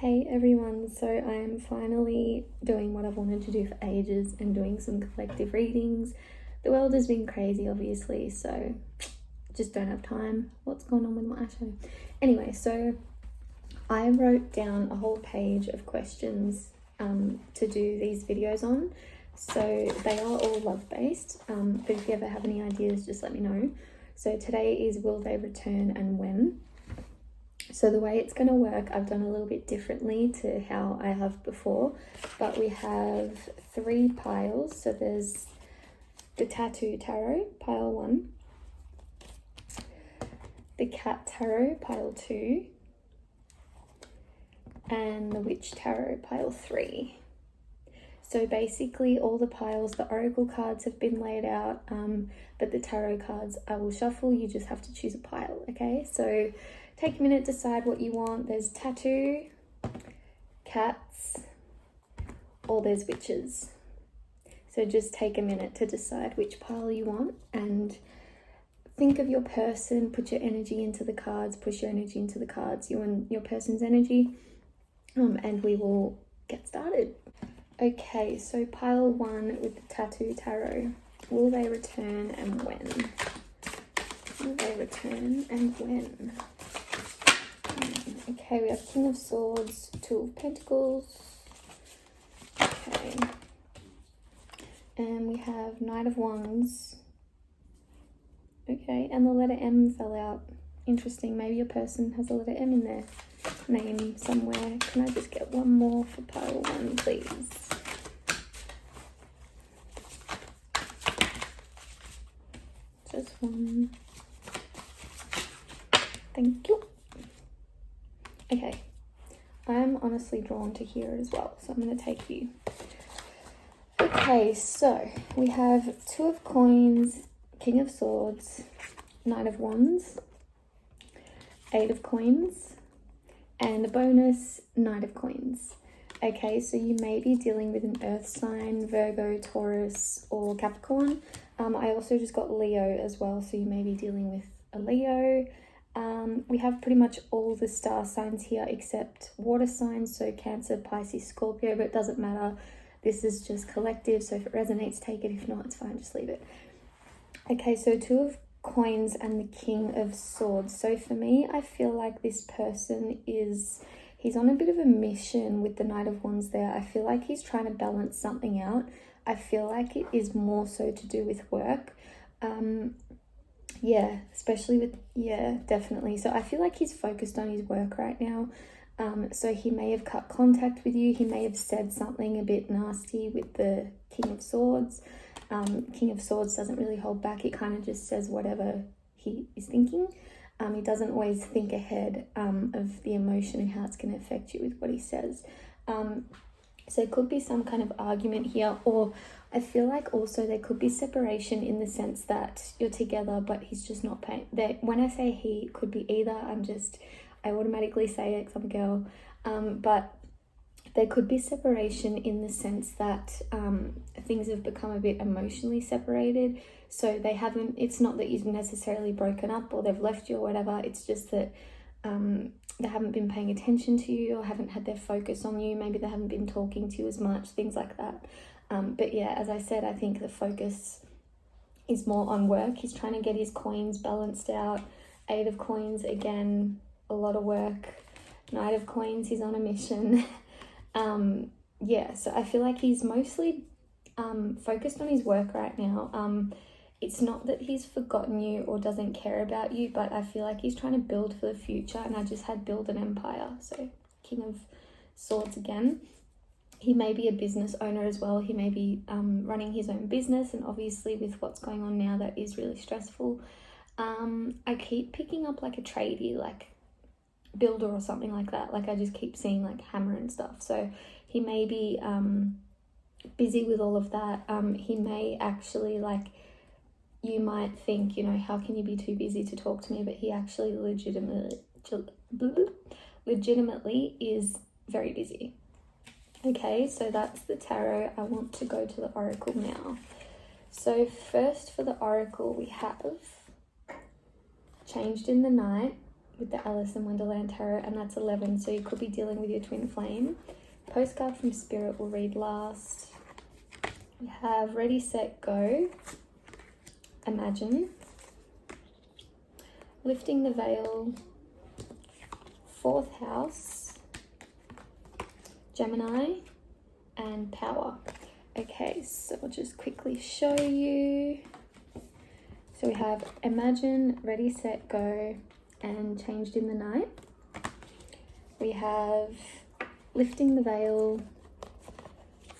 Hey everyone, so I'm finally doing what I've wanted to do for ages and doing some collective readings. The world has been crazy, obviously, so just don't have time. What's going on with my eyeshadow? Anyway, so I wrote down a whole page of questions to do these videos on. So they are all love-based, but if you ever have any ideas, just let me know. So today is will they return and when. So the way it's going to work, I've done a little bit differently to how I have before, but we have 3 piles. So there's the Tattoo Tarot, pile 1, the Cat Tarot, pile 2, and the Witch Tarot, pile 3. So basically all the piles, the oracle cards have been laid out, but the tarot cards I will shuffle. You just have to choose a pile, okay? So take a minute, decide what you want. There's tattoo, cats, or there's witches. So just take a minute to decide which pile you want and think of your person, put your energy into the cards, push your energy into the cards, you and your person's energy, and we will get started. Okay, so pile 1 with the Tattoo Tarot. Will they return and when? Will they return and when? Okay, we have King of Swords, 2 of Pentacles. Okay. And we have Knight of Wands. Okay, and the letter M fell out. Interesting, maybe your person has a letter M in their name somewhere. Can I just get one more for pile 1, please? Just one. Thank you. Okay, I'm honestly drawn to hear it as well, so I'm going to take you. Okay, so we have 2 of Coins, King of Swords, Knight of Wands, 8 of Coins, and a bonus, Knight of Coins. Okay, so you may be dealing with an earth sign, Virgo, Taurus, or Capricorn. I also just got Leo as well, so you may be dealing with a Leo. We have pretty much all the star signs here except water signs, so Cancer, Pisces, Scorpio, but it doesn't matter. This is just collective, so if it resonates, take it. If not, it's fine, just leave it. Okay, so 2 of Coins and the King of Swords. So for me, I feel like this person he's on a bit of a mission with the Knight of Wands there. I feel like he's trying to balance something out. I feel like it is more so to do with work. Yeah, especially with, yeah, definitely. So I feel like he's focused on his work right now. So he may have cut contact with you. He may have said something a bit nasty with the King of Swords. King of Swords doesn't really hold back. It kind of just says whatever he is thinking. He doesn't always think ahead of the emotion and how it's going to affect you with what he says. So it could be some kind of argument here, or I feel like also there could be separation in the sense that you're together, but he's just not paying. When I say he, it could be either. I automatically say it because I'm a girl. But there could be separation in the sense that things have become a bit emotionally separated. So it's not that you've necessarily broken up or they've left you or whatever. It's just that they haven't been paying attention to you or haven't had their focus on you. Maybe they haven't been talking to you as much, things like that. But yeah, as I said, I think the focus is more on work. He's trying to get his coins balanced out. 8 of Coins, again, a lot of work. Knight of Coins, he's on a mission. Yeah, so I feel like he's mostly focused on his work right now. It's not that he's forgotten you or doesn't care about you, but I feel like he's trying to build for the future, and I just had build an empire. So King of Swords again. He may be a business owner as well. He may be running his own business, and obviously with what's going on now, that is really stressful. I keep picking up like a tradie, like builder or something like that. Like I just keep seeing like hammer and stuff. So he may be busy with all of that. He may actually, like, you might think, you know, how can you be too busy to talk to me? But he actually legitimately is very busy. Okay, so that's the tarot. I want to go to the oracle now. So first for the oracle, we have Changed in the Night, with the Alice in Wonderland Tarot, and that's 11, so you could be dealing with your twin flame. Postcard from Spirit will read last. We have Ready, Set, Go, Imagine, Lifting the Veil, 4th house, Gemini, and Power. Okay, so I'll just quickly show you. So we have Imagine, Ready, Set, Go, and Changed in the Night. We have Lifting the Veil,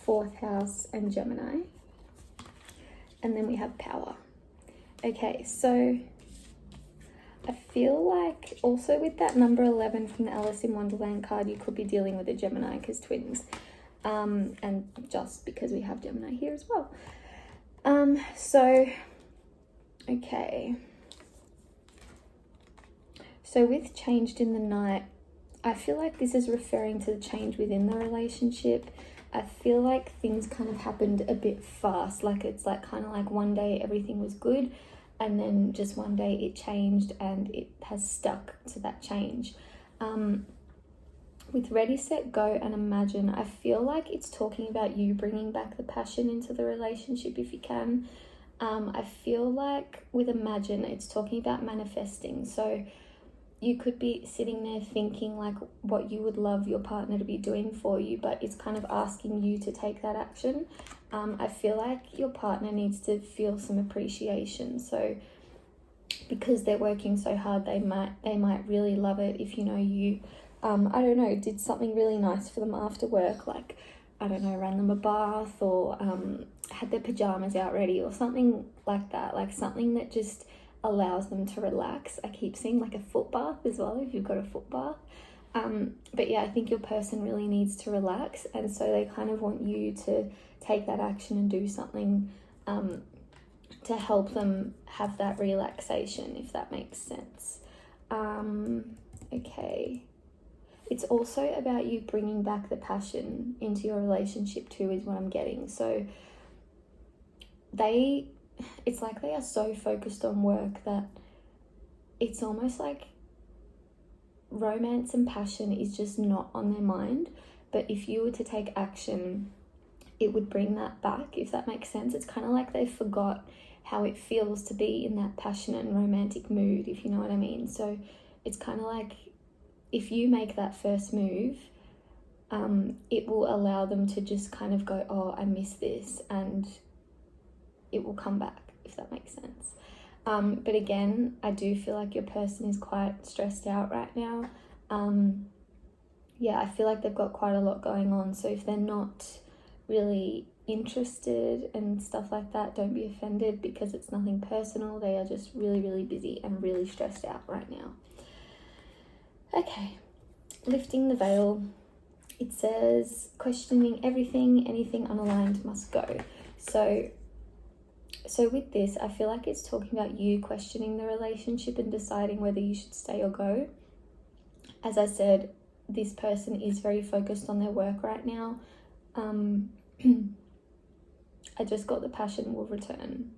4th house, and Gemini. And then we have Power. Okay, so I feel like also with that number 11 from the Alice in Wonderland card, you could be dealing with a Gemini because twins. And just because we have Gemini here as well. Okay. So with Changed in the Night, I feel like this is referring to the change within the relationship. I feel like things kind of happened a bit fast. Like it's like kind of like one day everything was good, and then just one day it changed and it has stuck to that change. With Ready, Set, Go, and Imagine, I feel like it's talking about you bringing back the passion into the relationship if you can. I feel like with Imagine, it's talking about manifesting. So you could be sitting there thinking like what you would love your partner to be doing for you, but it's kind of asking you to take that action. I feel like your partner needs to feel some appreciation. So because they're working so hard, they might really love it if you I don't know, did something really nice for them after work, like, I don't know, ran them a bath or had their pajamas out ready or something like that, like something that just allows them to relax. I keep seeing like a foot bath as well, if you've got a foot bath. But yeah, I think your person really needs to relax, and so they kind of want you to take that action and do something to help them have that relaxation, if that makes sense. Okay. It's also about you bringing back the passion into your relationship too, is what I'm getting. So it's like they are so focused on work that it's almost like romance and passion is just not on their mind. But if you were to take action, it would bring that back, if that makes sense. It's kind of like they forgot how it feels to be in that passionate and romantic mood, if you know what I mean. So it's kind of like if you make that first move, it will allow them to just kind of go, oh, I miss this, and it will come back, if that makes sense. But again, I do feel like your person is quite stressed out right now. Yeah, I feel like they've got quite a lot going on. So if they're not really interested and stuff like that, don't be offended, because it's nothing personal. They are just really, really busy and really stressed out right now. Okay, Lifting the Veil. It says, questioning everything, anything unaligned must go. So with this, I feel like it's talking about you questioning the relationship and deciding whether you should stay or go. As I said, this person is very focused on their work right now. I just got the passion will return.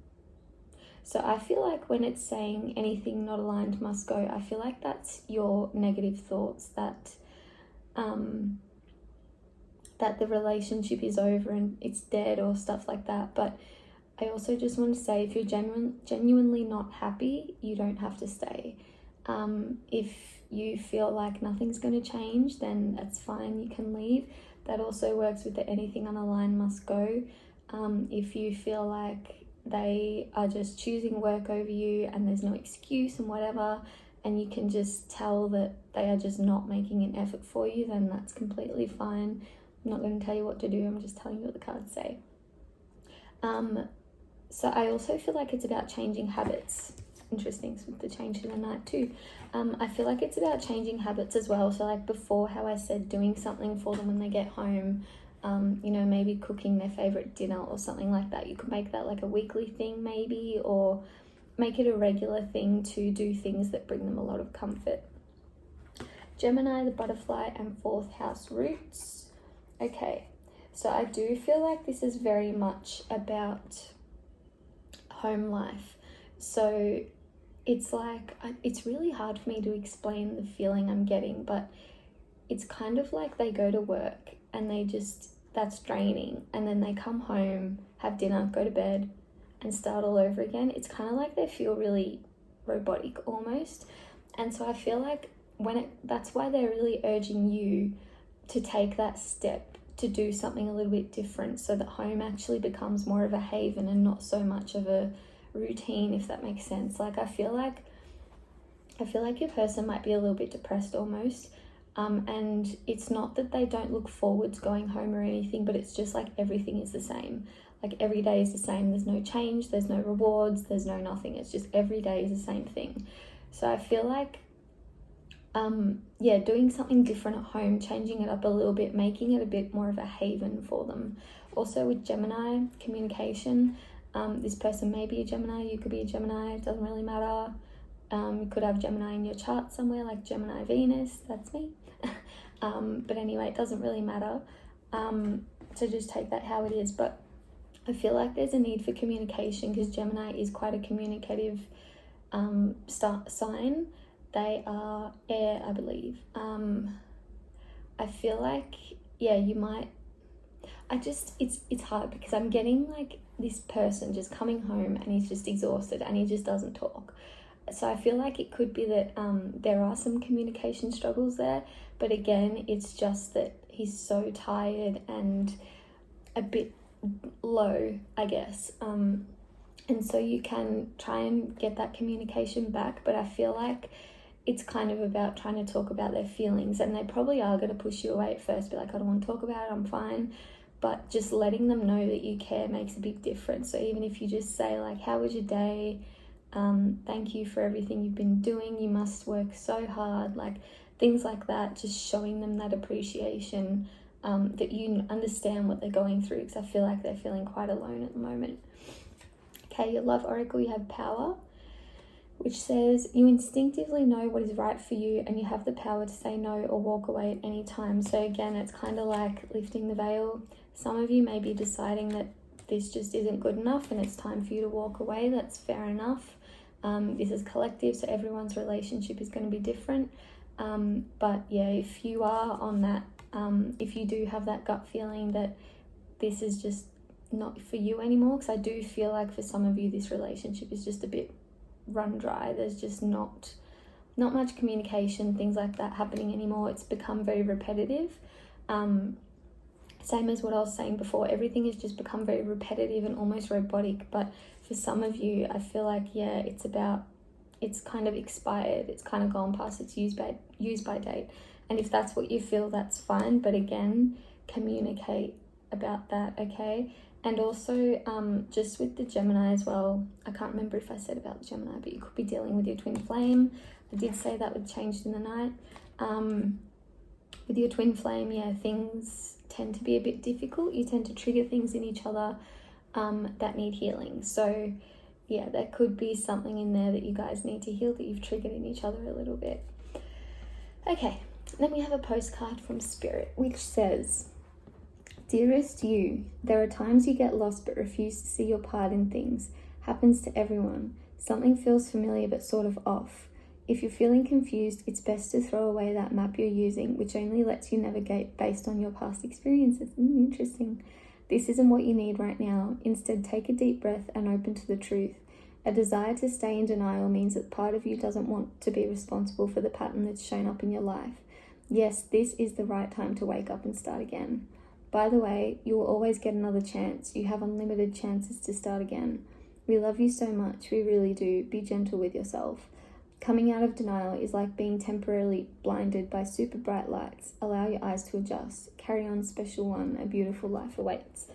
So I feel like when it's saying anything not aligned must go, I feel like that's your negative thoughts that that the relationship is over and it's dead or stuff like that. But I also just want to say, if you're genuinely not happy, you don't have to stay. If you feel like nothing's going to change, then that's fine, you can leave. That also works with the anything unaligned must go. If you feel like they are just choosing work over you and there's no excuse and whatever, and you can just tell that they are just not making an effort for you, then that's completely fine. I'm not going to tell you what to do, I'm just telling you what the cards say. So I also feel like it's about changing habits. Interesting, so with the change in the night too. I feel like it's about changing habits as well. So like before, how I said doing something for them when they get home, maybe cooking their favorite dinner or something like that. You could make that like a weekly thing maybe, or make it a regular thing to do things that bring them a lot of comfort. Gemini, the butterfly, and 4th house roots. Okay, so I do feel like this is very much about home life. So it's like, it's really hard for me to explain the feeling I'm getting, but it's kind of like they go to work and that's draining, and then they come home, have dinner, go to bed, and start all over again. It's kind of like they feel really robotic almost. And so I feel like that's why they're really urging you to take that step to do something a little bit different, so that home actually becomes more of a haven and not so much of a routine, if that makes sense. Like I feel like your person might be a little bit depressed almost, and it's not that they don't look forward to going home or anything, but it's just like everything is the same. Like every day is the same. There's no change, there's no rewards, there's no nothing. It's just every day is the same thing. So I feel like doing something different at home, changing it up a little bit, making it a bit more of a haven for them. Also with Gemini, communication, this person may be a Gemini, you could be a Gemini, it doesn't really matter. You could have Gemini in your chart somewhere, like Gemini Venus, that's me. But anyway, it doesn't really matter. So just take that how it is. But I feel like there's a need for communication, because Gemini is quite a communicative sign. They are air, I believe. I feel like, you might, it's hard, because I'm getting like this person just coming home and he's just exhausted and he just doesn't talk. So I feel like it could be that there are some communication struggles there, but again, it's just that he's so tired and a bit low, I guess. And so you can try and get that communication back, but I feel like it's kind of about trying to talk about their feelings, and they probably are going to push you away at first, be like, I don't want to talk about it, I'm fine. But just letting them know that you care makes a big difference. So even if you just say like, how was your day? Thank you for everything you've been doing. You must work so hard. Like things like that, just showing them that appreciation, that you understand what they're going through, because I feel like they're feeling quite alone at the moment. Okay, your love oracle, you have power, which says you instinctively know what is right for you and you have the power to say no or walk away at any time. So again, it's kind of like lifting the veil. Some of you may be deciding that this just isn't good enough and it's time for you to walk away. That's fair enough. This is collective, so everyone's relationship is going to be different. But yeah, if you are on that, if you do have that gut feeling that this is just not for you anymore, because I do feel like for some of you this relationship is just a bit run dry. There's just not much communication, things like that happening anymore. It's become very repetitive. Same as what I was saying before, everything has just become very repetitive and almost robotic. But for some of you, I feel like, it's kind of expired. It's kind of gone past its use by date. And if that's what you feel, that's fine. But again, communicate about that, okay? And also, just with the Gemini as well, I can't remember if I said about the Gemini, but you could be dealing with your twin flame. I did say that would change in the night. With your twin flame, things tend to be a bit difficult. You tend to trigger things in each other that need healing. So there could be something in there that you guys need to heal, that you've triggered in each other a little bit. Okay, then we have a postcard from Spirit, which says, Dearest you, there are times you get lost but refuse to see your part in things. Happens to everyone. Something feels familiar but sort of off. If you're feeling confused, it's best to throw away that map you're using, which only lets you navigate based on your past experiences. Interesting. This isn't what you need right now. Instead, take a deep breath and open to the truth. A desire to stay in denial means that part of you doesn't want to be responsible for the pattern that's shown up in your life. Yes, this is the right time to wake up and start again. By the way, you will always get another chance. You have unlimited chances to start again. We love you so much, we really do. Be gentle with yourself. Coming out of denial is like being temporarily blinded by super bright lights. Allow your eyes to adjust. Carry on, special one. A beautiful life awaits.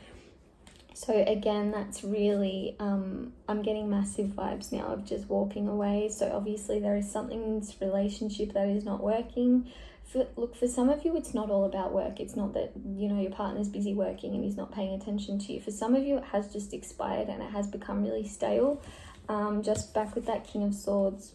So again, that's really, I'm getting massive vibes now of just walking away. So obviously there is something in this relationship that is not working. For some of you, it's not all about work. It's not that, your partner's busy working and he's not paying attention to you. For some of you, it has just expired and it has become really stale. Just back with that King of Swords,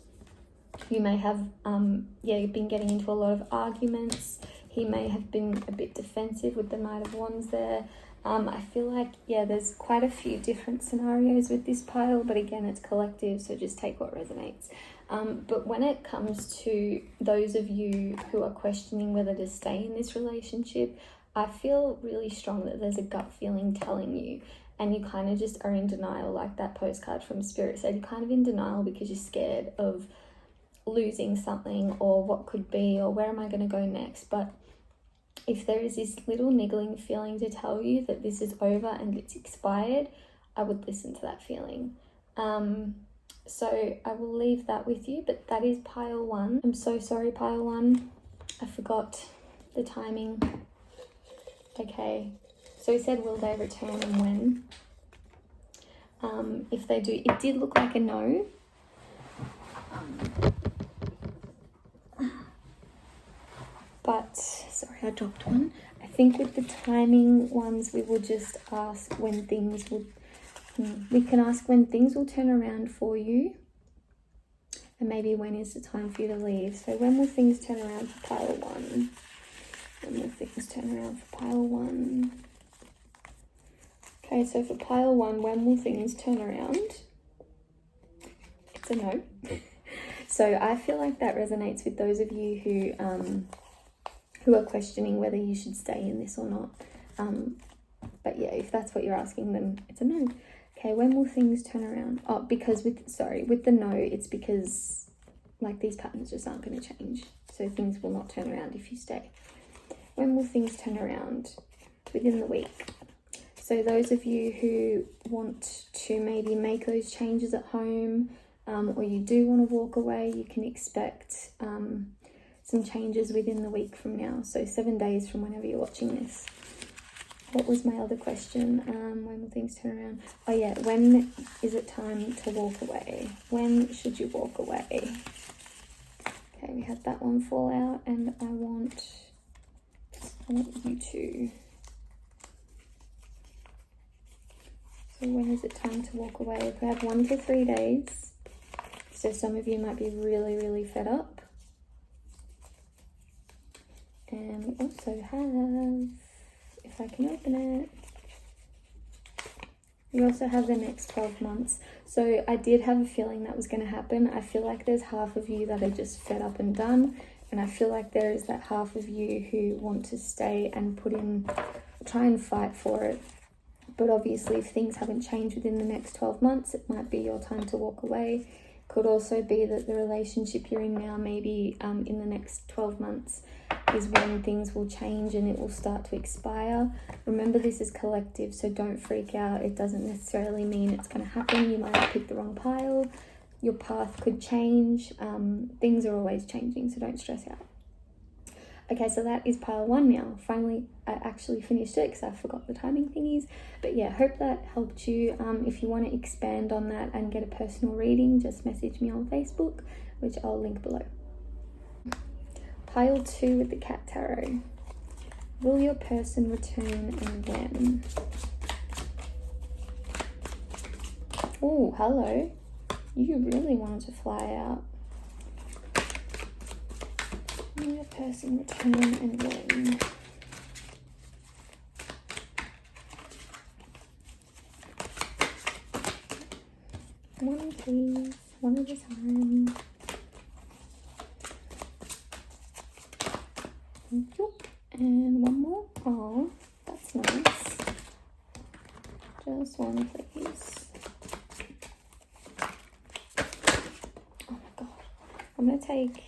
you may have, been getting into a lot of arguments. He may have been a bit defensive with the Knight of Wands there. I feel like, yeah, there's quite a few different scenarios with this pile, but again, it's collective, so just take what resonates. But when it comes to those of you who are questioning whether to stay in this relationship, I feel really strong that there's a gut feeling telling you, and you kind of just are in denial, like that postcard from Spirit said. You're kind of in denial because you're scared of losing something or what could be or where am I going to go next. But if there is this little niggling feeling to tell you that this is over and it's expired, I would listen to that feeling. So I will leave that with you, but that is pile 1. I'm so sorry, pile 1. I forgot the timing. Okay, so he said, will they return and when? If they do, it did look like a no. But, sorry, I dropped one. I think with the timing ones, we will just ask when things will, we can ask when things will turn around for you. And maybe when is the time for you to leave. So when will things turn around for pile 1? When will things turn around for pile 1? Okay, so for pile 1, when will things turn around? It's a no. So I feel like that resonates with those of you who are questioning whether you should stay in this or not. But yeah, if that's what you're asking, then it's a no. Okay, when will things turn around? Oh, because with the no, it's because like these patterns just aren't going to change. So things will not turn around if you stay. When will things turn around? Within the week. So those of you who want to maybe make those changes at home, or you do want to walk away, you can expect some changes within the week from now. So 7 days from whenever you're watching this. What was my other question? When will things turn around? Oh yeah, when is it time to walk away? When should you walk away? Okay, we had that one fall out, and I want you to. So when is it time to walk away? We have 1 to 3 days. So some of you might be really, really fed up. And we also have, if I can open it, we also have the next 12 months. So I did have a feeling that was going to happen. I feel like there's half of you that are just fed up and done. And I feel like there is that half of you who want to stay and try and fight for it. But obviously, if things haven't changed within the next 12 months, it might be your time to walk away. Could also be that the relationship you're in now, maybe in the next 12 months, is when things will change and it will start to expire. Remember, this is collective, so don't freak out. It doesn't necessarily mean it's going to happen. You might have picked the wrong pile. Your path could change. Things are always changing, so don't stress out. Okay, so that is pile 1 now. Finally, I actually finished it because I forgot the timing thingies. But yeah, hope that helped you. If you want to expand on that and get a personal reading, just message me on Facebook, which I'll link below. Pile 2 with the Cat Tarot. Will your person return and when? Oh, hello. You really wanted to fly out. Will your person return and when? One, please. One at a time. Thank you. And one more. Oh, that's nice. Just one, please. Oh my god. I'm going to take...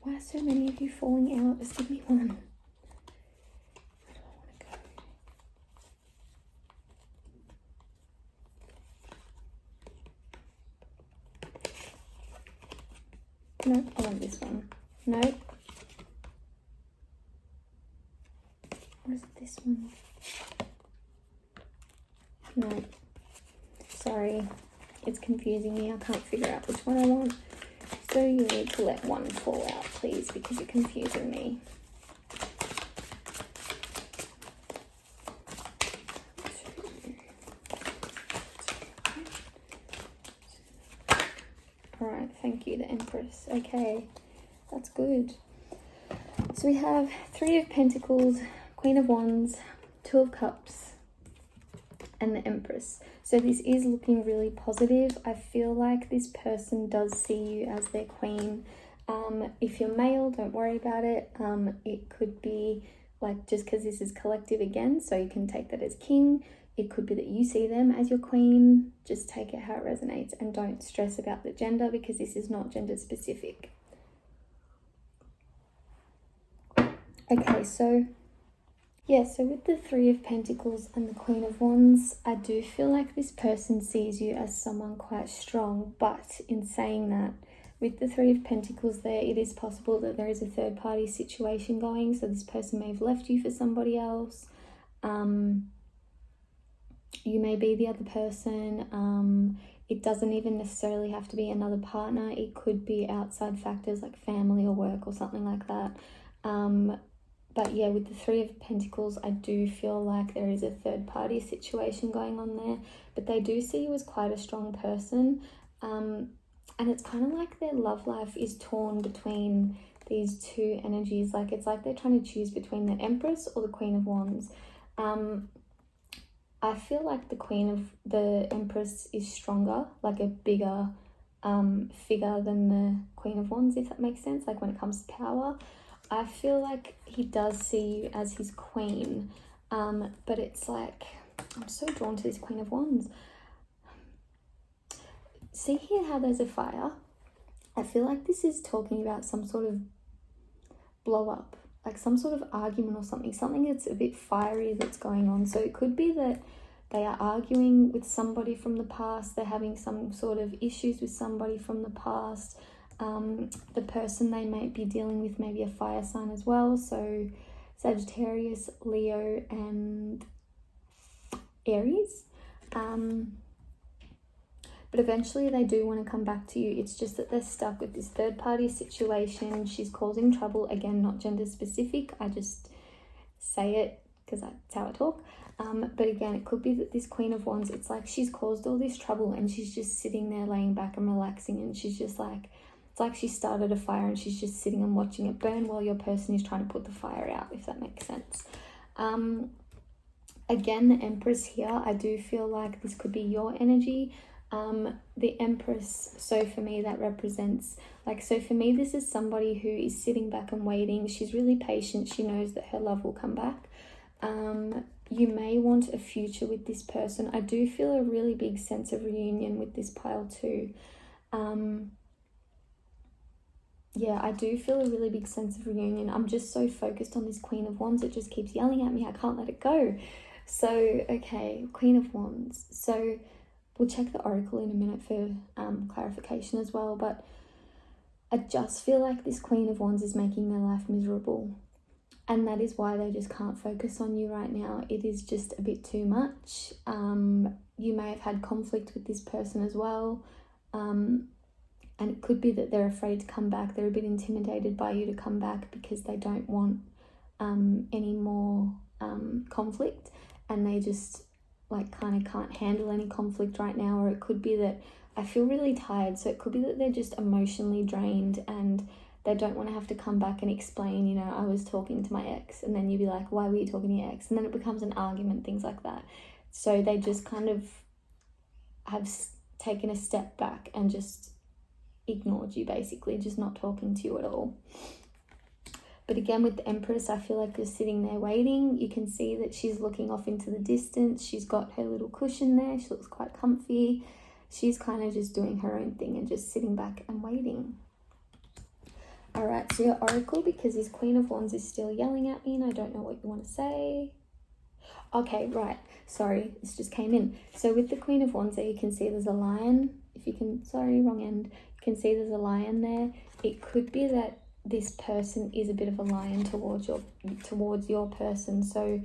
Why are so many of you falling out? Just give me one. Where do I want to go? No, I want this one. No. Or is it this one? No. Sorry. It's confusing me. I can't figure out which one I want. So you need to let one fall out, please, because you're confusing me. Alright, thank you, the Empress. Okay, that's good. So so we have Three of Pentacles, Queen of Wands, Two of Cups, and the Empress. So this is looking really positive. I feel like this person does see you as their queen. If you're male, don't worry about it. It could be like, just because this is collective again, so you can take that as king. It could be that you see them as your queen. Just take it how it resonates and don't stress about the gender, because this is not gender specific. Okay, so yeah, so with the Three of Pentacles and the Queen of Wands, I do feel like this person sees you as someone quite strong. But in saying that, with the Three of Pentacles there, it is possible that there is a third party situation going. So this person may have left you for somebody else. You may be the other person. It doesn't even necessarily have to be another partner. It could be outside factors like family or work or something like that. But yeah, with the Three of Pentacles, I do feel like there is a third party situation going on there, but they do see you as quite a strong person. And it's kind of like their love life is torn between these two energies. Like, it's like they're trying to choose between the Empress or the Queen of Wands. I feel like the Empress is stronger, like a bigger figure than the Queen of Wands, if that makes sense, like when it comes to power. I feel like he does see you as his queen, but it's like, I'm so drawn to this Queen of Wands. See here how there's a fire? I feel like this is talking about some sort of blow up, like some sort of argument or something that's a bit fiery that's going on. So it could be that they are arguing with somebody from the past, they're having some sort of issues with somebody from the past. The person they might be dealing with may be a fire sign as well, so Sagittarius, Leo, and Aries. But eventually they do want to come back to you. It's just that they're stuck with this third party situation. She's causing trouble. Again, not gender specific. I just say it because that's how I talk. But again, it could be that this Queen of Wands, it's like she's caused all this trouble and she's just sitting there laying back and relaxing, and she's just like, it's like she started a fire and she's just sitting and watching it burn while your person is trying to put the fire out, if that makes sense. Again, the Empress here, I do feel like this could be your energy. The Empress, so for me that represents, like, so for me this is somebody who is sitting back and waiting. She's really patient. She knows that her love will come back. You may want a future with this person. I do feel a really big sense of reunion with this pile too. Yeah, I do feel a really big sense of reunion. I'm just so focused on this Queen of Wands. It just keeps yelling at me. I can't let it go. So, okay, Queen of Wands. So we'll check the Oracle in a minute for clarification as well. But I just feel like this Queen of Wands is making their life miserable. And that is why they just can't focus on you right now. It is just a bit too much. You may have had conflict with this person as well. And it could be that they're afraid to come back. They're a bit intimidated by you to come back because they don't want any more conflict. And they just like kind of can't handle any conflict right now. Or it could be that I feel really tired. So it could be that they're just emotionally drained and they don't want to have to come back and explain, you know, I was talking to my ex. And then you'd be like, why were you talking to your ex? And then it becomes an argument, things like that. So they just kind of have taken a step back and just ignored you, basically, just not talking to you at all. But again, with the Empress, I feel like you're sitting there waiting. You can see that she's looking off into the distance. She's got her little cushion there. She looks quite comfy. She's kind of just doing her own thing and just sitting back and waiting. All right, so your Oracle, because this Queen of Wands is still yelling at me and I don't know what you want to say. Okay, right. Sorry, this just came in. So with the Queen of Wands there, you can see there's a lion. If you can, sorry, wrong end. You can see there's a lion there. It could be that this person is a bit of a lion towards your person. So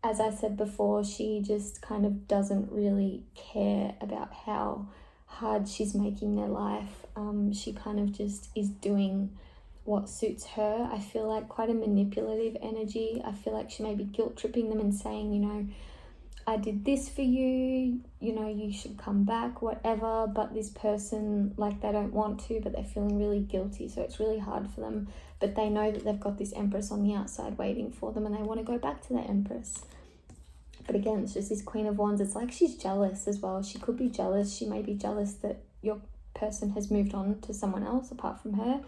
as I said before, she just kind of doesn't really care about how hard she's making their life. She kind of just is doing what suits her. I feel like quite a manipulative energy. I feel like she may be guilt tripping them and saying, you know, I did this for you, you know, you should come back, whatever, but this person, like, they don't want to, but they're feeling really guilty, so it's really hard for them, but they know that they've got this Empress on the outside waiting for them, and they want to go back to their Empress. But again, it's just this Queen of Wands. It's like she's jealous as well. She could be jealous. She may be jealous that your person has moved on to someone else apart from her.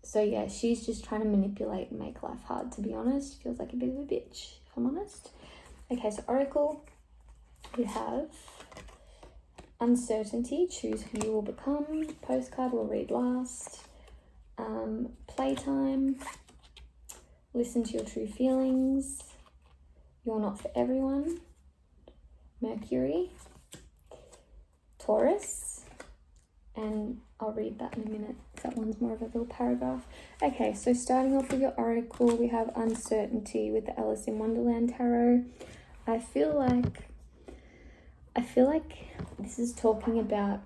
So yeah, she's just trying to manipulate and make life hard, to be honest. She feels like a bit of a bitch, if I'm honest. Okay, so Oracle, we have uncertainty, choose who you will become. Postcard we'll read last. Playtime, listen to your true feelings. You're not for everyone. Mercury, Taurus, and I'll read that in a minute. That one's more of a little paragraph. Okay, so starting off with your Oracle, we have uncertainty with the Alice in Wonderland Tarot. I feel like this is talking about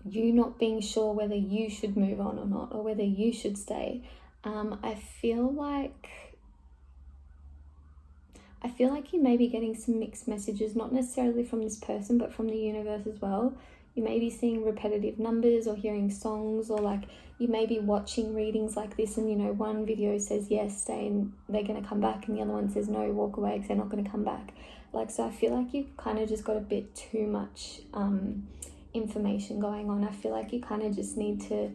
you not being sure whether you should move on or not, or whether you should stay. I feel like you may be getting some mixed messages, not necessarily from this person, but from the universe as well. You may be seeing repetitive numbers or hearing songs, or like you may be watching readings like this, and you know, one video says yes, stay, and they're going to come back, and the other one says no, walk away, because they're not going to come back. Like, so I feel like you kind of just got a bit too much information going on. I feel like you kind of just need to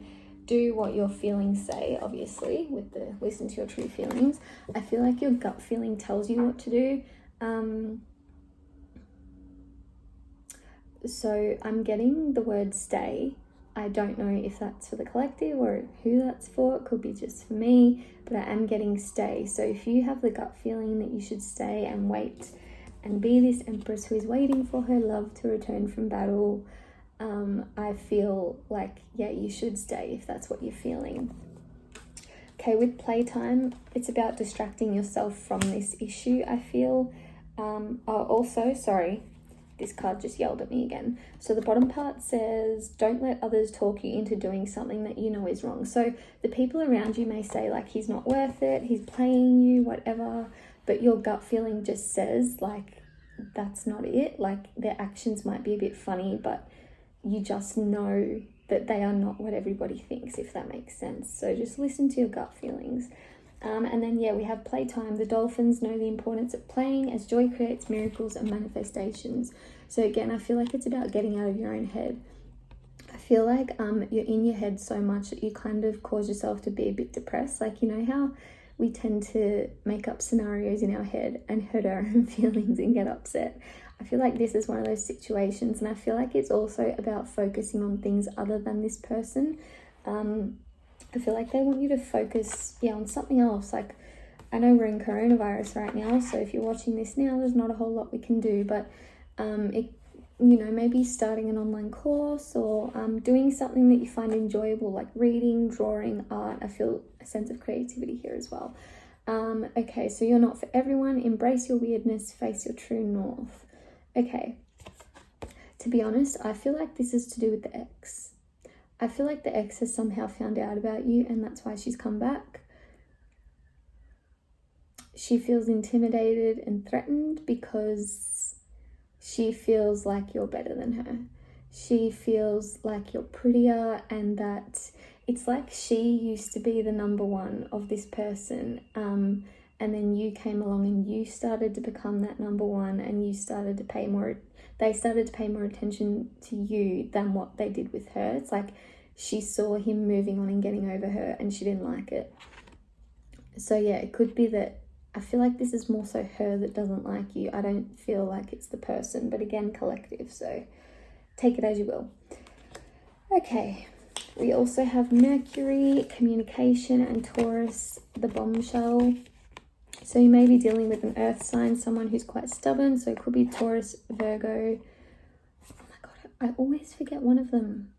do what your feelings say, obviously, with the listen to your true feelings. I feel like your gut feeling tells you what to do. So I'm getting the word stay. I don't know if that's for the collective or who that's for. It could be just for me, but I am getting stay. So if you have the gut feeling that you should stay and wait and be this Empress who is waiting for her love to return from battle, I feel like, yeah, you should stay if that's what you're feeling. Okay, with playtime, it's about distracting yourself from this issue, I feel. This card just yelled at me again. So the bottom part says, don't let others talk you into doing something that you know is wrong. So the people around you may say, like, he's not worth it, he's playing you, whatever, but your gut feeling just says, like, that's not it. Like, their actions might be a bit funny, but you just know that they are not what everybody thinks, if that makes sense. So just listen to your gut feelings. And then, yeah, we have playtime. The dolphins know the importance of playing, as joy creates miracles and manifestations. So again, I feel like it's about getting out of your own head. I feel like you're in your head so much that you kind of cause yourself to be a bit depressed. Like, you know how we tend to make up scenarios in our head and hurt our own feelings and get upset. I feel like this is one of those situations, and I feel like it's also about focusing on things other than this person. I feel like they want you to focus, on something else. Like, I know we're in coronavirus right now, so if you're watching this now, there's not a whole lot we can do, but maybe starting an online course, or doing something that you find enjoyable, like reading, drawing, art. I feel a sense of creativity here as well. Okay, so you're not for everyone. Embrace your weirdness, face your true north. Okay, to be honest, I feel like this is to do with the ex. I feel like the ex has somehow found out about you, and that's why she's come back. She feels intimidated and threatened because she feels like you're better than her. She feels like you're prettier, and that it's like she used to be the number one of this person, and then you came along and you started to become that number one, and they started to pay more attention to you than what they did with her. It's like she saw him moving on and getting over her, and she didn't like it. So yeah, it could be that. I feel like this is more so her that doesn't like you. I don't feel like it's the person, but again, collective, so take it as you will. Okay, we also have Mercury, communication, and Taurus, the bombshell. So you may be dealing with an earth sign, someone who's quite stubborn. So it could be Taurus, Virgo. Oh my God, I always forget one of them.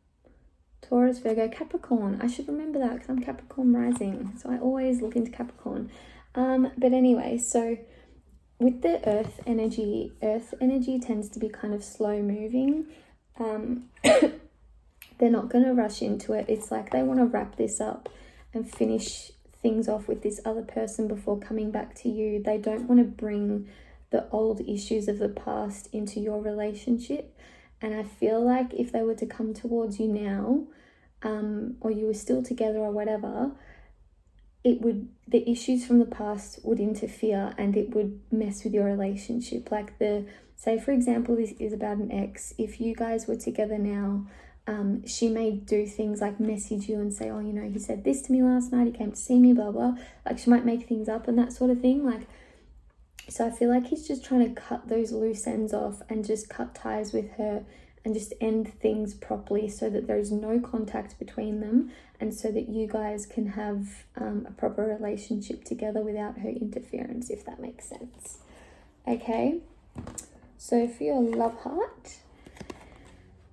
Taurus, Virgo, Capricorn. I should remember that because I'm Capricorn rising. So I always look into Capricorn. But anyway, so with the earth energy tends to be kind of slow moving. They're not going to rush into it. It's like they want to wrap this up and finish things off with this other person before coming back to you. They don't want to bring the the old issues of the past into your relationship. And I feel like if they were to come towards you now, or you were still together or whatever, the issues from the past would interfere and it would mess with your relationship. Like say for example, this is about an ex. If you guys were together now, she may do things like message you and say, oh, he said this to me last night, he came to see me, blah, blah. Like she might make things up and that sort of thing. Like, so I feel like he's just trying to cut those loose ends off and just cut ties with her and just end things properly so that there's no contact between them and so that you guys can have a proper relationship together without her interference, if that makes sense. Okay, so for your love heart,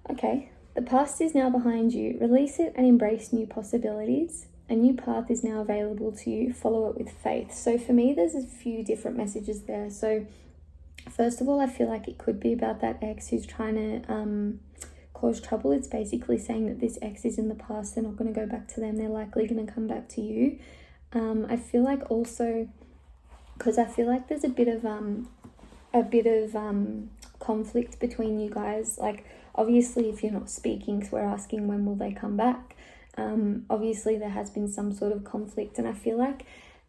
okay, the past is now behind you. Release it and embrace new possibilities. A new path is now available to you. Follow it with faith. So for me, there's a few different messages there. So first of all, I feel like it could be about that ex who's trying to cause trouble. It's basically saying that this ex is in the past. They're not going to go back to them. They're likely going to come back to you. I feel like also, because I feel like there's a bit of conflict between you guys. Like, obviously, if you're not speaking, so we're asking when will they come back. Obviously, there has been some sort of conflict, and I feel like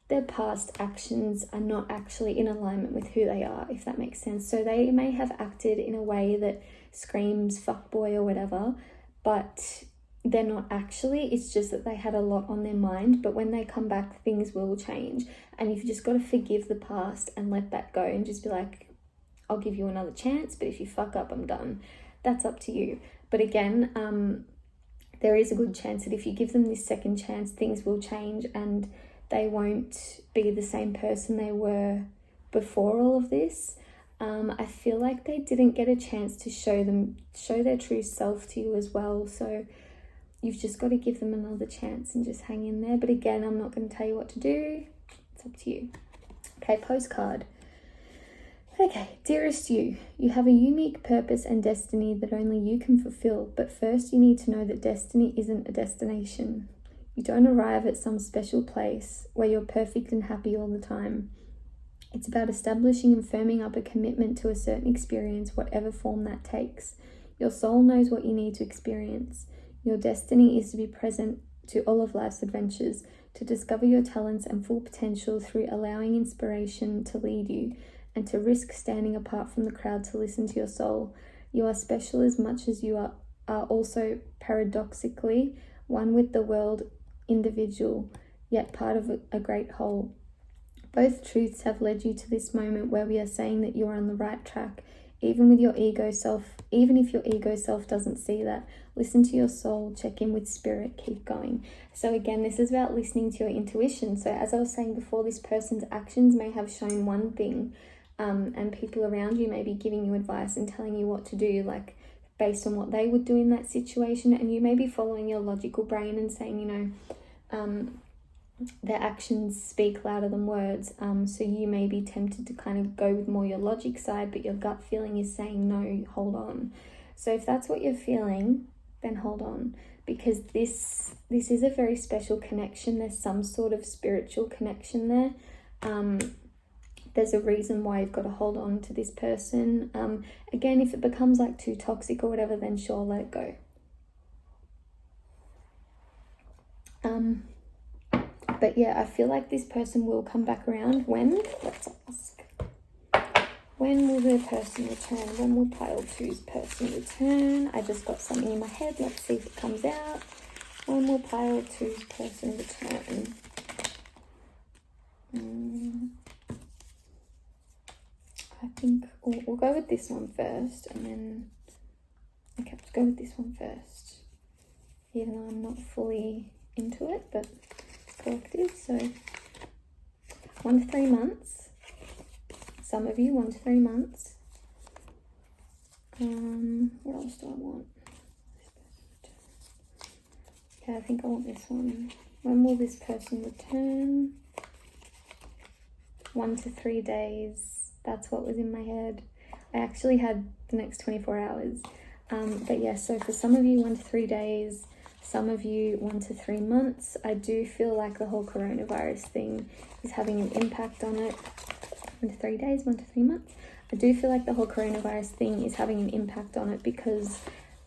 their past actions are not actually in alignment with who they are, if that makes sense. So they may have acted in a way that screams fuckboy or whatever, but they're not actually. It's just that they had a lot on their mind, but when they come back, things will change. And you've just got to forgive the past and let that go and just be like, I'll give you another chance, but if you fuck up, I'm done. That's up to you. But again, there is a good chance that if you give them this second chance, things will change and they won't be the same person they were before all of this. I feel like they didn't get a chance to show their true self to you as well. So you've just got to give them another chance and just hang in there. But again, I'm not going to tell you what to do. It's up to you. Okay, postcard. Okay, dearest you have a unique purpose and destiny that only you can fulfill. But first you need to know that destiny isn't a destination. You don't arrive at some special place where you're perfect and happy all the time. It's about establishing and firming up a commitment to a certain experience, whatever form that takes. Your soul knows what you need to experience. Your destiny is to be present to all of life's adventures, to discover your talents and full potential through allowing inspiration to lead you, and to risk standing apart from the crowd to listen to your soul. You are special as much as you are also paradoxically one with the world, individual, yet part of a great whole. Both truths have led you to this moment where we are saying that you are on the right track, even if your ego self doesn't see that. Listen to your soul, check in with spirit, keep going. So again, this is about listening to your intuition. So as I was saying before, this person's actions may have shown one thing, and people around you may be giving you advice and telling you what to do, like based on what they would do in that situation, and you may be following your logical brain and saying, their actions speak louder than words, so you may be tempted to kind of go with more your logic side, but your gut feeling is saying no, hold on. So if that's what you're feeling, then hold on, because this is a very special connection. There's some sort of spiritual connection there. There's a reason why you've got to hold on to this person. Again, if it becomes like too toxic or whatever, then sure, let it go. But yeah, I feel like this person will come back around. When? Let's ask. When will the person return? When will pile two's person return? I just got something in my head. Let's see if it comes out. When will pile two's person return? I think we'll go with this one first, and then okay, let's go with this one first, even though I'm not fully into it, but it's collective. So 1 to 3 months. Some of you 1 to 3 months. What else do I want? Okay, I think I want this one. When will this person return? 1 to 3 days. That's what was in my head. I actually had the next 24 hours. But yeah, so for some of you, 1 to 3 days. Some of you, 1 to 3 months. I do feel like the whole coronavirus thing is having an impact on it. 1 to 3 days, 1 to 3 months. I do feel like the whole coronavirus thing is having an impact on it because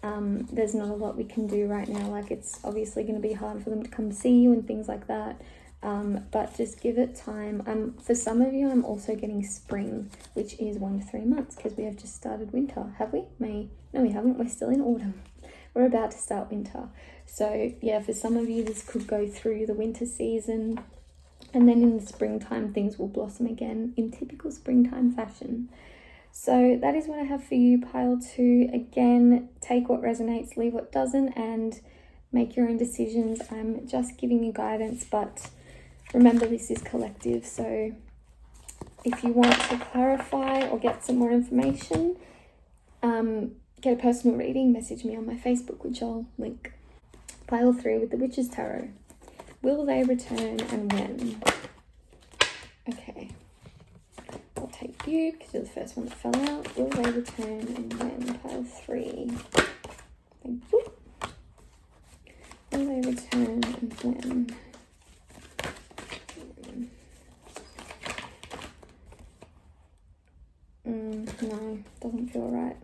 there's not a lot we can do right now. Like, it's obviously going to be hard for them to come see you and things like that. But just give it time. For some of you, I'm also getting spring, which is 1 to 3 months because we have just started winter. Have we? May? No, we haven't. We're still in autumn. We're about to start winter. So yeah, for some of you, this could go through the winter season. And then in the springtime, things will blossom again in typical springtime fashion. So that is what I have for you, pile 2. Again, take what resonates, leave what doesn't, and make your own decisions. I'm just giving you guidance, but remember, this is collective. So if you want to clarify or get some more information, get a personal reading, message me on my Facebook, which I'll link. Pile 3 with the Witch's Tarot. Will they return and when? Okay. I'll take you because you're the first one that fell out. Will they return and when? Pile 3. Thank you. Will they return and when? No, doesn't feel right.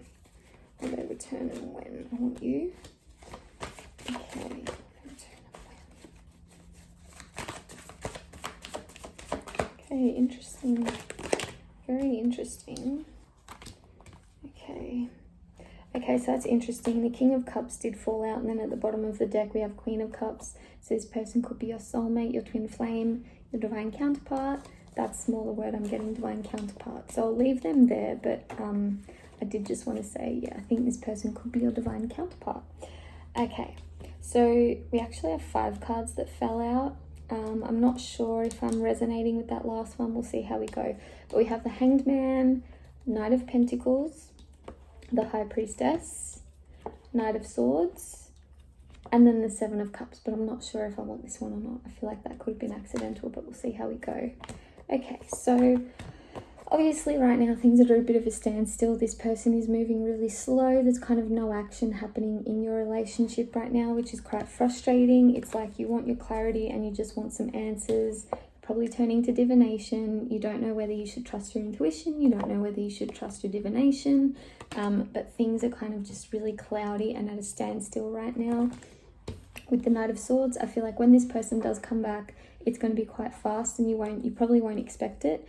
Will they return and when? I want you. Okay. Okay, interesting. Very interesting. Okay, so that's interesting. The King of Cups did fall out, and then at the bottom of the deck we have Queen of Cups. So this person could be your soulmate, your twin flame, your divine counterpart. That's more the word I'm getting, divine counterpart. So I'll leave them there, but I did just want to say, yeah, I think this person could be your divine counterpart. Okay, so we actually have 5 cards that fell out. I'm not sure if I'm resonating with that last one. We'll see how we go. But we have the Hanged Man, Knight of Pentacles, the High Priestess, Knight of Swords, and then the 7 of Cups. But I'm not sure if I want this one or not. I feel like that could have been accidental, but we'll see how we go. Okay, so obviously right now things are at a bit of a standstill. This person is moving really slow. There's kind of no action happening in your relationship right now, which is quite frustrating. It's like you want your clarity and you just want some answers. Probably turning to divination. You don't know whether you should trust your intuition. You don't know whether you should trust your divination. But things are kind of just really cloudy and at a standstill right now. With the Knight of Swords, I feel like when this person does come back, it's going to be quite fast and you probably won't expect it.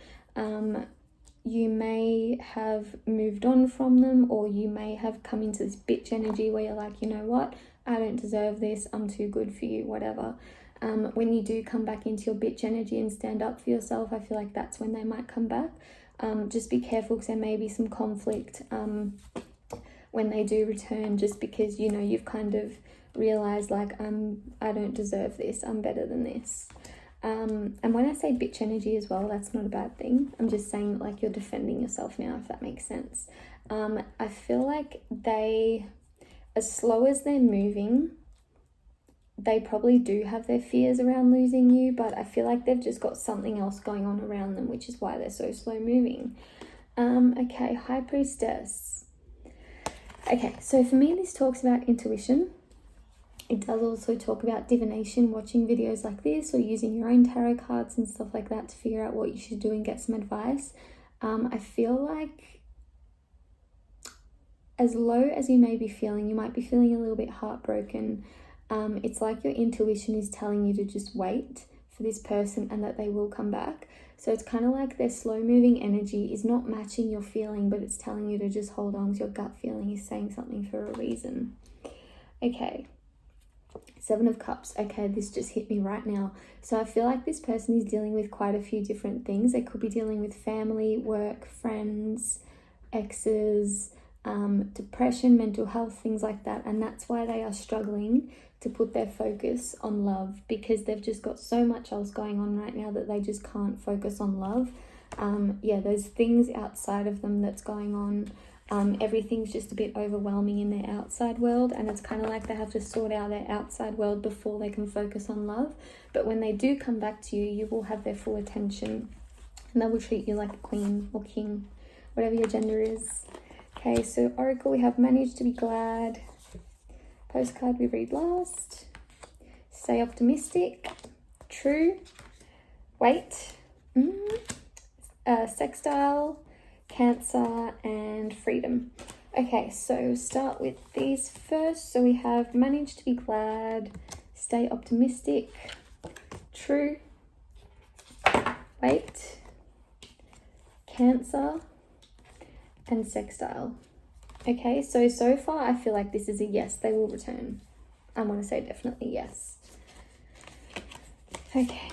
You may have moved on from them, or you may have come into this bitch energy where you're like, you know what, I don't deserve this, I'm too good for you, whatever. When you do come back into your bitch energy and stand up for yourself, I feel like that's when they might come back. Just be careful because there may be some conflict when they do return, just because, you know, you've kind of realized like, I don't deserve this, I'm better than this. And when I say bitch energy as well, that's not a bad thing. I'm just saying like you're defending yourself now, if that makes sense. I feel like they, as slow as they're moving, they probably do have their fears around losing you, but I feel like they've just got something else going on around them, which is why they're so slow moving. Okay, High Priestess. Okay, so for me, this talks about intuition. It does also talk about divination, watching videos like this or using your own tarot cards and stuff like that to figure out what you should do and get some advice. I feel like as low as you may be feeling, you might be feeling a little bit heartbroken. It's like your intuition is telling you to just wait for this person and that they will come back. So it's kind of like their slow moving energy is not matching your feeling, but it's telling you to just hold on to your gut feeling is saying something for a reason. Okay. 7 of Cups. Okay, this just hit me right now. So I feel like this person is dealing with quite a few different things. They could be dealing with family, work, friends, exes, depression, mental health, things like that. And that's why they are struggling to put their focus on love, because they've just got so much else going on right now that they just can't focus on love. Yeah, there's things outside of them that's going on. Everything's just a bit overwhelming in their outside world, and it's kind of like they have to sort out their outside world before they can focus on love. But when they do come back to you, you will have their full attention and they will treat you like a queen or king, whatever your gender is. Okay, so Oracle, we have Manage to be Glad. Postcard we read last. Stay optimistic. True. Wait. Sextile. Cancer, and freedom. Okay, so start with these first. So we have manage to be glad, stay optimistic, true, wait, Cancer, and sextile. Okay, so far I feel like this is a yes, they will return. I want to say definitely yes. Okay,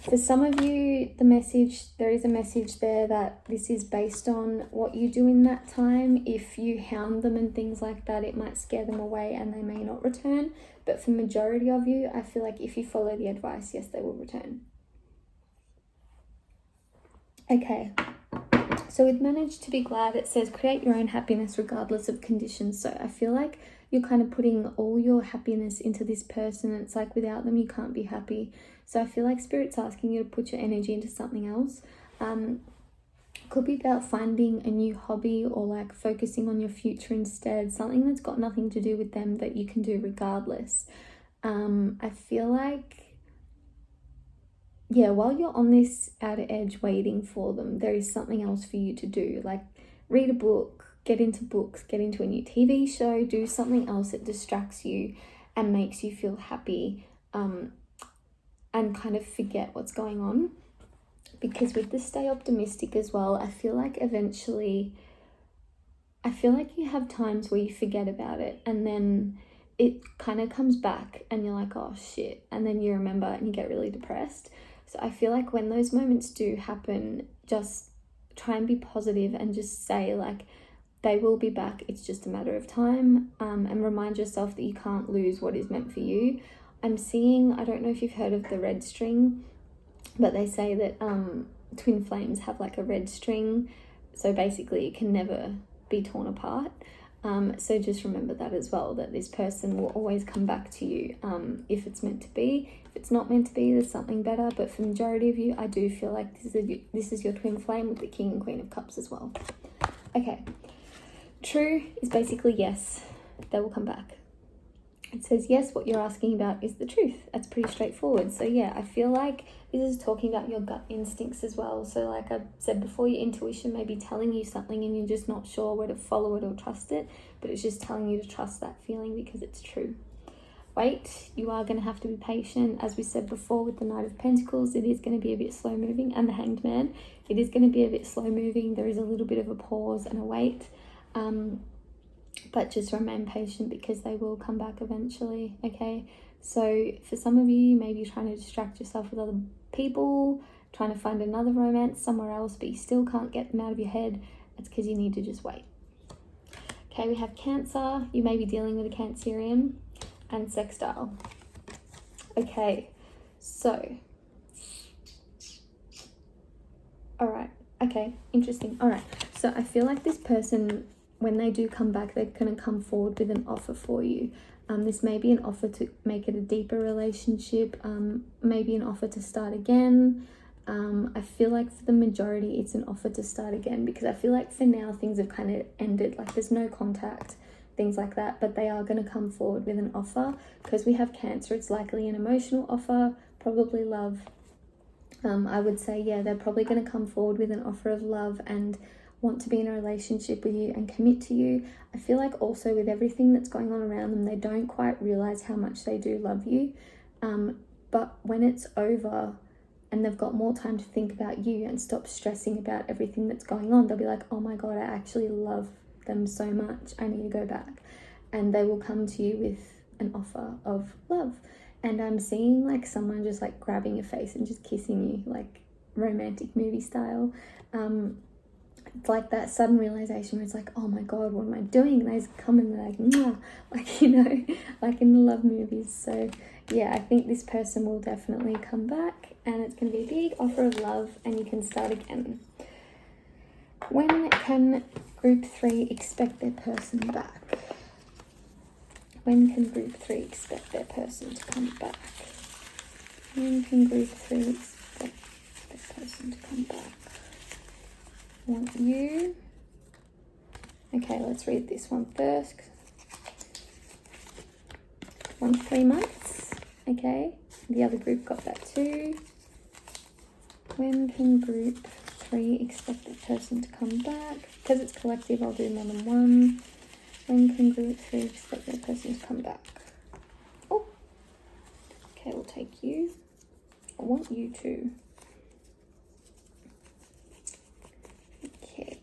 for some of you, there is a message there that this is based on what you do in that time. If you hound them and things like that, it might scare them away and they may not return. But for the majority of you, I feel like if you follow the advice, yes, they will return. Okay, so with manage to be glad, it says create your own happiness regardless of conditions. So I feel like you're kind of putting all your happiness into this person. It's like without them, you can't be happy. So I feel like Spirit's asking you to put your energy into something else. Could be about finding a new hobby or like focusing on your future instead. Something that's got nothing to do with them that you can do regardless. I feel like, yeah, while you're on this outer edge waiting for them, there is something else for you to do. Like read a book, get into books, get into a new TV show, do something else that distracts you and makes you feel happy, and kind of forget what's going on. Because with the stay optimistic as well, I feel like eventually, I feel like you have times where you forget about it and then it kind of comes back and you're like, oh shit, and then you remember and you get really depressed. So I feel like when those moments do happen, just try and be positive and just say like, they will be back, it's just a matter of time, and remind yourself that you can't lose what is meant for you. I'm seeing, I don't know if you've heard of the red string, but they say that twin flames have like a red string, so basically it can never be torn apart. So just remember that as well, that this person will always come back to you if it's meant to be. If it's not meant to be, there's something better, but for the majority of you, I do feel like this is your twin flame with the King and Queen of Cups as well. Okay, true is basically yes, they will come back. It says, yes, what you're asking about is the truth. That's pretty straightforward. So yeah, I feel like this is talking about your gut instincts as well. So like I said before, your intuition may be telling you something and you're just not sure where to follow it or trust it, but it's just telling you to trust that feeling because it's true. Wait, you are going to have to be patient. As we said before with the Knight of Pentacles, it is going to be a bit slow moving, and the Hanged Man, it is going to be a bit slow moving. There is a little bit of a pause and a wait. But just remain patient because they will come back eventually, okay? So for some of you, maybe you're trying to distract yourself with other people, trying to find another romance somewhere else, but you still can't get them out of your head. It's because you need to just wait. Okay, we have Cancer. You may be dealing with a Cancerian, and sextile. Okay, so. All right, okay, interesting. All right, so I feel like this person, when they do come back, they're going to come forward with an offer for you. This may be an offer to make it a deeper relationship, maybe an offer to start again. I feel like for the majority, it's an offer to start again, because I feel like for now, things have kind of ended. Like there's no contact, things like that, but they are going to come forward with an offer. Because we have Cancer, it's likely an emotional offer, probably love. I would say, yeah, they're probably going to come forward with an offer of love and want to be in a relationship with you and commit to you. I feel like also with everything that's going on around them, they don't quite realize how much they do love you. But when it's over and they've got more time to think about you and stop stressing about everything that's going on, they'll be like, oh my God, I actually love them so much. I need to go back. And they will come to you with an offer of love. And I'm seeing like someone just like grabbing your face and just kissing you, like romantic movie style. It's like that sudden realization where it's like, oh my God, what am I doing? And they just come and they're like, mwah, like, you know, like in the love movies. So yeah, I think this person will definitely come back, and it's going to be a big offer of love, and you can start again. When can group 3 expect their person back? When can group 3 expect their person to come back? When can group 3 expect their person to come back? Want you. Okay, let's read this one first. 1 to 3 months. Okay, the other group got that too. When can group 3, expect the person to come back. Because it's collective, I'll do more than one. When congruent 3, expect the person to come back. Oh, okay, we'll take you. I want you to. Okay.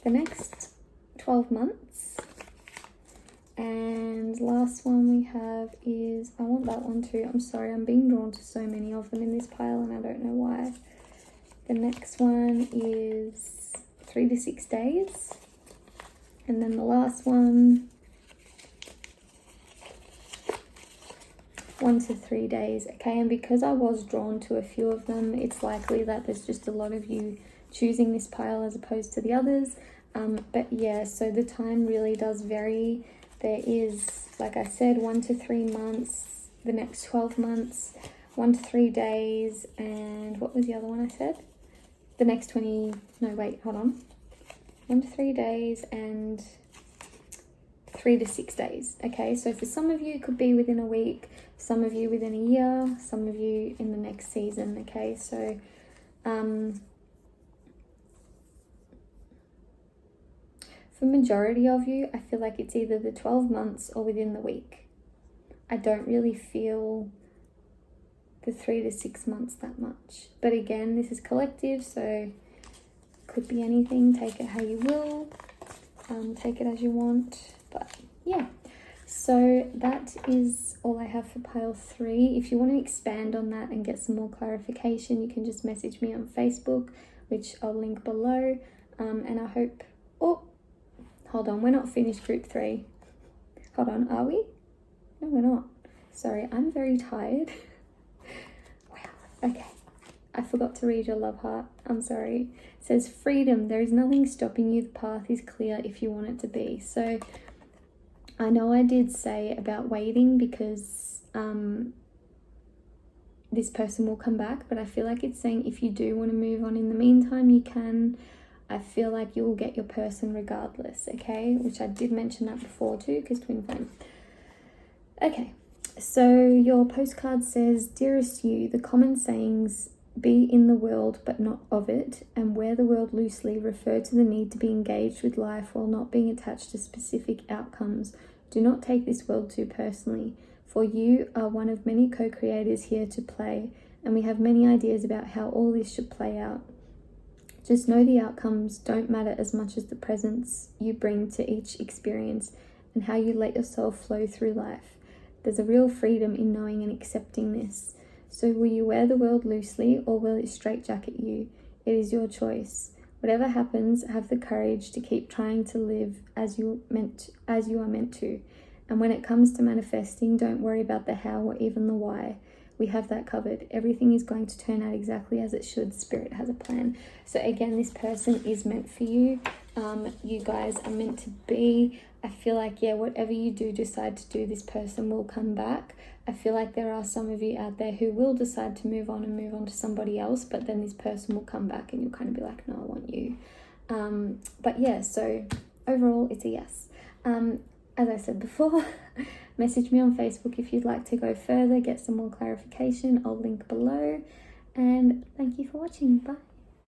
The next 12 months. And last one we have is, I want that one too. I'm sorry, I'm being drawn to so many of them in this pile and I don't know why. The next one is 3 to 6 days. And then the last one, 1 to 3 days. Okay, and because I was drawn to a few of them, it's likely that there's just a lot of you choosing this pile as opposed to the others. But yeah, so the time really does vary. There is, like I said, 1 to 3 months, the next 12 months, 1 to 3 days, and what was the other one I said? The next 20, no wait, hold on. 1 to 3 days and 3 to 6 days. Okay, so for some of you it could be within a week, some of you within a year, some of you in the next season. Okay, so for majority of you, I feel like it's either the 12 months or within the week. I don't really feel the 3 to 6 months that much. But again, this is collective, so could be anything. Take it how you will. Take it as you want. But yeah. So that is all I have for pile 3. If you want to expand on that and get some more clarification, you can just message me on Facebook, which I'll link below. And I hope... Oh, hold on. We're not finished group 3. Hold on. Are we? No, we're not. Sorry, I'm very tired. Wow. Okay. I forgot to read your love heart. I'm sorry. It says freedom. There is nothing stopping you. The path is clear if you want it to be. So I know I did say about waiting because this person will come back, but I feel like it's saying if you do want to move on in the meantime, you can. I feel like you will get your person regardless, okay? Which I did mention that before too, because twin flame. Okay, so your postcard says, Dearest you, the common sayings, be in the world but not of it, and wear the world loosely refer to the need to be engaged with life while not being attached to specific outcomes. Do not take this world too personally, for you are one of many co-creators here to play, and we have many ideas about how all this should play out. Just know the outcomes don't matter as much as the presence you bring to each experience and how you let yourself flow through life. There's a real freedom in knowing and accepting this. So will you wear the world loosely or will it straitjacket you? It is your choice. Whatever happens, have the courage to keep trying to live as you are meant to. And when it comes to manifesting, don't worry about the how or even the why. We have that covered. Everything is going to turn out exactly as it should. Spirit has a plan. So again, this person is meant for you. You guys are meant to be. I feel like, yeah, whatever you do decide to do, this person will come back. I feel like there are some of you out there who will decide to move on and move on to somebody else, but then this person will come back and you'll kind of be like, no, I want you. But yeah, so overall, it's a yes. As I said before, message me on Facebook if you'd like to go further, get some more clarification. I'll link below. And thank you for watching. Bye.